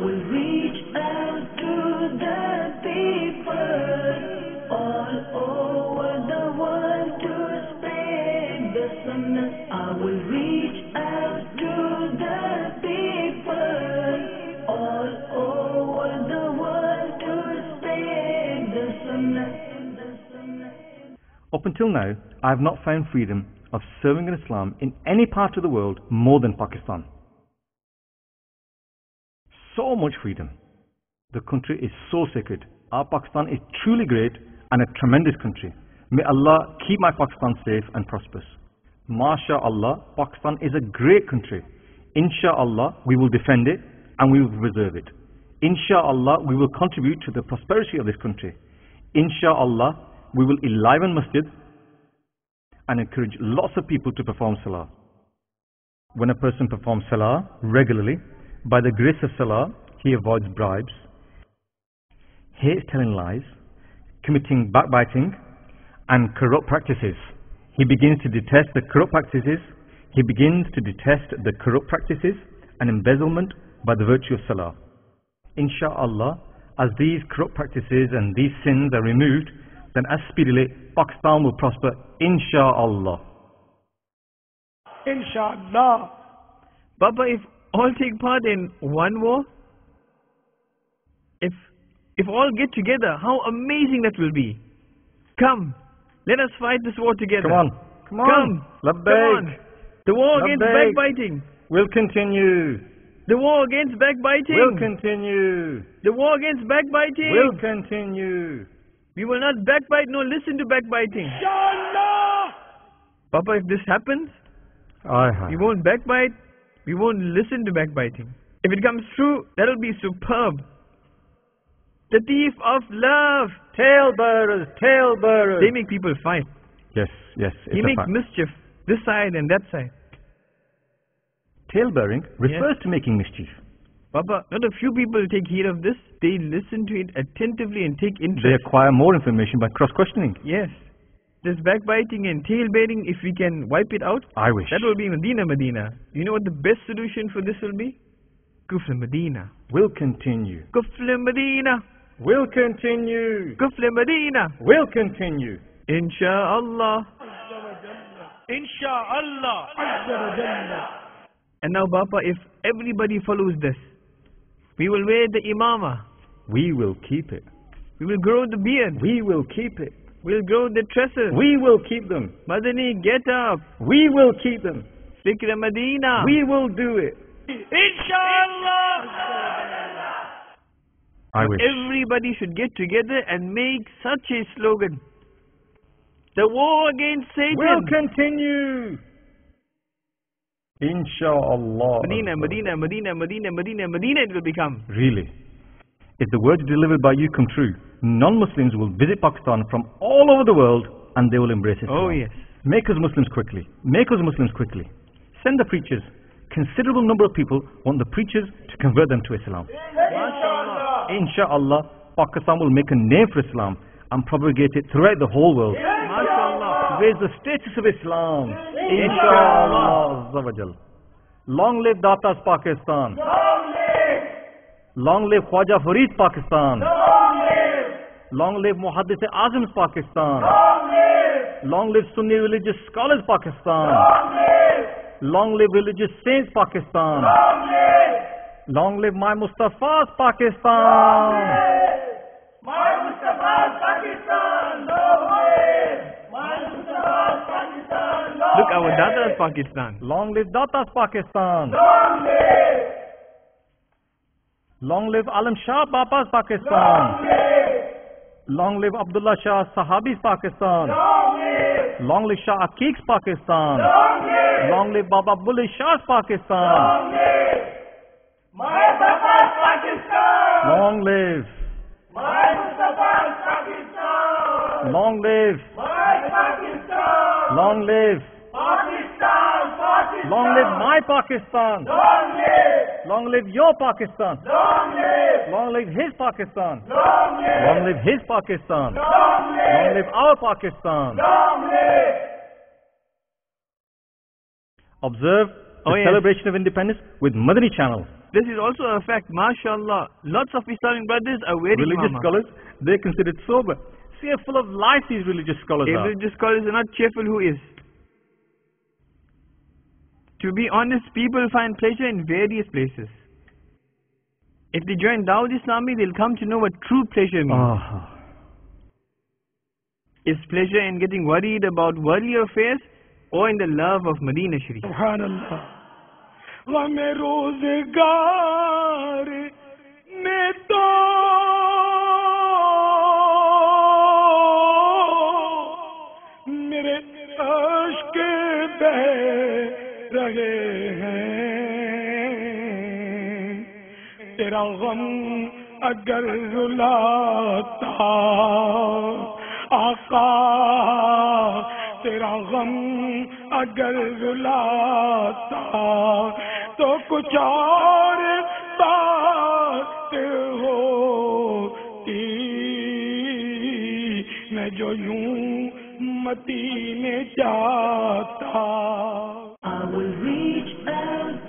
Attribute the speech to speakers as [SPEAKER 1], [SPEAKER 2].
[SPEAKER 1] will reach out to the people all over the world to spread the sunnah. I will reach out to the people all over the world to spread the sunnah.
[SPEAKER 2] Up until now, I have not found freedom of serving in Islam in any part of the world more than Pakistan. So much freedom. The country is so sacred. Our Pakistan is truly great and a tremendous country. May Allah keep my Pakistan safe and prosperous. MashaAllah, Pakistan is a great country. Insha'Allah, we will defend it and we will preserve it. Insha'Allah, we will contribute to the prosperity of this country. Insha'Allah, we will enliven masjid and encourage lots of people to perform salah. When a person performs salah regularly, by the grace of salah, he avoids bribes, hates telling lies, committing backbiting and corrupt practices. He begins to detest the corrupt practices. He begins to detest the corrupt practices and embezzlement by the virtue of salah. Insha'Allah, as these corrupt practices and these sins are removed, then as speedily Pakistan will prosper, Insha'Allah.
[SPEAKER 3] Insha'Allah.
[SPEAKER 4] Baba, if all take part in one war, if all get together, how amazing that will be. Come, let us fight this war together.
[SPEAKER 2] Come on.
[SPEAKER 4] Come
[SPEAKER 2] Labbaik.
[SPEAKER 4] on. The war against
[SPEAKER 2] Labbaik.
[SPEAKER 4] backbiting.
[SPEAKER 2] Will continue.
[SPEAKER 4] The war against backbiting.
[SPEAKER 2] Will continue.
[SPEAKER 4] The war against backbiting.
[SPEAKER 2] Will continue.
[SPEAKER 4] We will not backbite nor listen to backbiting.
[SPEAKER 3] Inshallah.
[SPEAKER 4] Papa, if this happens, we won't backbite, we won't listen to backbiting. If it comes true, that'll be superb. The thief of love.
[SPEAKER 2] Tail bearers.
[SPEAKER 4] They make people fight.
[SPEAKER 2] Yes,
[SPEAKER 4] He makes mischief, this side and that side.
[SPEAKER 2] Tail bearing refers to making mischief.
[SPEAKER 4] Papa, not a few people take heed of this. They listen to it attentively and take interest.
[SPEAKER 2] They acquire more information by cross-questioning.
[SPEAKER 4] Yes. This backbiting and tail-bearing, if we can wipe it out,
[SPEAKER 2] I wish.
[SPEAKER 4] that will be Medina. You know what the best solution for this will be? Kufr Medina.
[SPEAKER 2] Will continue.
[SPEAKER 4] Kufr Medina.
[SPEAKER 2] Will continue.
[SPEAKER 4] Kufr Medina.
[SPEAKER 2] Will continue.
[SPEAKER 4] Insha'Allah.
[SPEAKER 3] Insha'Allah.
[SPEAKER 4] And now, Bapa, if everybody follows this, we will wear the imama.
[SPEAKER 2] We will keep it.
[SPEAKER 4] We will grow the beard.
[SPEAKER 2] We will keep it.
[SPEAKER 4] We'll grow the tresses.
[SPEAKER 2] We will keep them.
[SPEAKER 4] Madani, get up.
[SPEAKER 2] We will keep them.
[SPEAKER 4] Fikr Medina.
[SPEAKER 2] We will do it.
[SPEAKER 3] Inshallah.
[SPEAKER 2] I wish.
[SPEAKER 4] Everybody should get together and make such a slogan. The war against Satan
[SPEAKER 2] will continue. Insha'Allah.
[SPEAKER 4] Medina, Medina, Medina, Medina, Medina, Medina it will become.
[SPEAKER 2] Really? If the words delivered by you come true, non-Muslims will visit Pakistan from all over the world and they will embrace it.
[SPEAKER 4] Oh yes.
[SPEAKER 2] Make us Muslims quickly. Make us Muslims quickly. Send the preachers. Considerable number of people want the preachers to convert them to Islam. Insha'Allah, Pakistan will make a name for Islam and propagate it throughout the whole world.
[SPEAKER 4] MashaAllah.
[SPEAKER 2] Raise the status of Islam. Insha'Allah. Long live Datas Pakistan. Long live Khwaja Farid Pakistan. Long live Muhaddith Azams Pakistan. Long live Sunni religious scholars Pakistan. Long live religious saints Pakistan. Long live my Mustafa's Pakistan.
[SPEAKER 3] My Mustafa's Pakistan. Long live. My Mustafa's Pakistan.
[SPEAKER 4] Look, our Dada's Pakistan.
[SPEAKER 2] Long live Datas Pakistan.
[SPEAKER 3] Long live.
[SPEAKER 2] Long live Alam Shah Bapa's Pakistan. Long live Abdullah Shah Sahabi's Pakistan. Long live Shah Aqiq's Pakistan. Long live Baba Bulle Shah's Pakistan.
[SPEAKER 3] My Mustafa's Pakistan.
[SPEAKER 2] Long live.
[SPEAKER 3] My Mustafa's Pakistan.
[SPEAKER 2] Long live.
[SPEAKER 3] My Pakistan.
[SPEAKER 2] Long live.
[SPEAKER 3] Pakistan. Pakistan.
[SPEAKER 2] Long live my Pakistan.
[SPEAKER 3] Long live.
[SPEAKER 2] Long live your Pakistan.
[SPEAKER 3] Long live.
[SPEAKER 2] Long live his Pakistan.
[SPEAKER 3] Long live.
[SPEAKER 2] Long live his Pakistan.
[SPEAKER 3] Long live.
[SPEAKER 2] Long live our Pakistan.
[SPEAKER 3] Long live.
[SPEAKER 2] Observe the celebration of independence with Madani channel.
[SPEAKER 4] This is also a fact, mashallah. Lots of Islamic brothers are wearing
[SPEAKER 2] Religious
[SPEAKER 4] imamah.
[SPEAKER 2] scholars, they're considered sober. See how full of life these religious scholars
[SPEAKER 4] If
[SPEAKER 2] are.
[SPEAKER 4] religious scholars are not cheerful, who is? To be honest, people find pleasure in various places. If they join Dawud Islami, they'll come to know what true pleasure means. Is pleasure in getting worried about worldly affairs or in the love of Medina Sharif?
[SPEAKER 3] Subhanallah. غم روزگار میں تو میرے عشق بہ رہے ہیں تیرا غم اگر رلاتا آقا تیرا غم اگر رلاتا تو کچھ اور بات ہوتی میں جو یوں مدینے جاتا
[SPEAKER 1] I will reach out